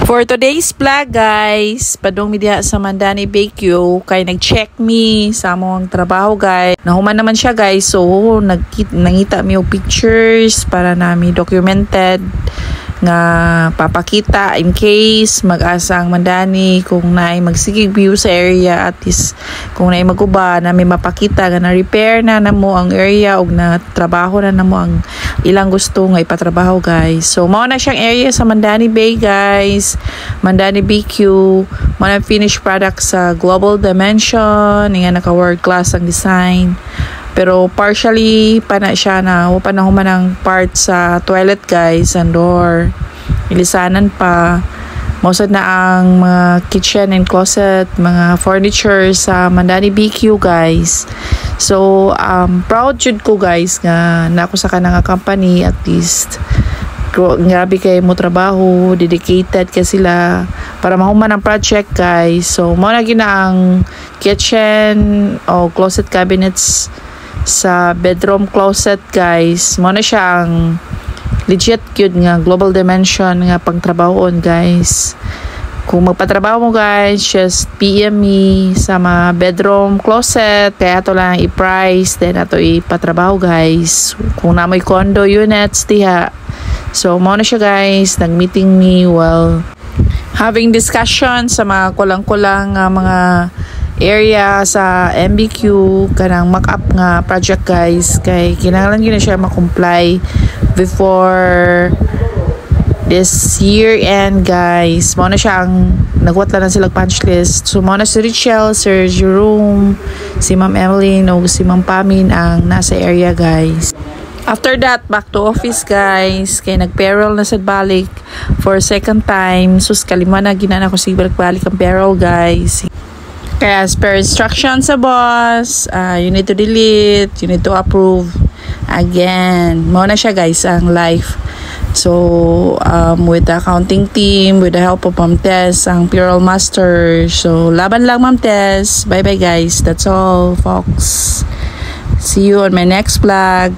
For today's vlog guys, padong mi diha sa Mandani BQ kay nag-check mi sa among trabaho guys. Nahuman naman siya guys, so nangita mi og pictures para nami documented nga papakita in case mag-asa ang Mandani kung naay magsigig view sa area, at least kung naay maguba na may mapakita nga na-repair na namo ang area og na trabaho na namo ang ilang gusto nga ipatrabaho guys. So mao na siyang area sa Mandani Bay guys, Mandani BQ, mao na finished product sa Global Dimension, nga naka world class ang design. Pero partially pa na siya na panahuman ang part sa toilet guys, and door. Ilisanan pa. Mosad na ang mga kitchen and closet, mga furniture sa Mandani BQ guys. So, proud jud ko guys nga nako sa kanang company, at least grabe kay mo trabaho, dedicated ka sila para mahuman ang project guys. So, mo na gina ang kitchen o closet cabinets sa bedroom closet guys. Mo na siya ang legit good nga Global Dimension nga pangtrabahon guys. Kung magpatrabaho mo guys, just PM me sa mga bedroom closet, kaya ato lang i-price, then ato ipatrabaho guys. Kung namoy condo units diha. So mo na siya guys, nag-meeting me while having discussion sa mga kulang-kulang mga area sa MBQ kanang mock-up nga project guys, kay kinahanglan gyud na siya ma-comply before this year end guys. Mao na siya ang nagwatla na sila punch list. So mao na si Richelle, Sir Jerome, si Ma'am Emeline o si Ma'am Pamin ang nasa area guys. After that, back to office guys, kay nag-payroll na sa balik for second time. Sus kalima na ginana ko si balik ang payroll guys. Kaya as per instructions sa boss, you need to delete, you need to approve again. Mao na siya guys ang life. So with the accounting team, with the help of Ma'am Tess, ang payroll master. So laban lang Ma'am Tess. Bye bye guys. That's all folks. See you on my next vlog.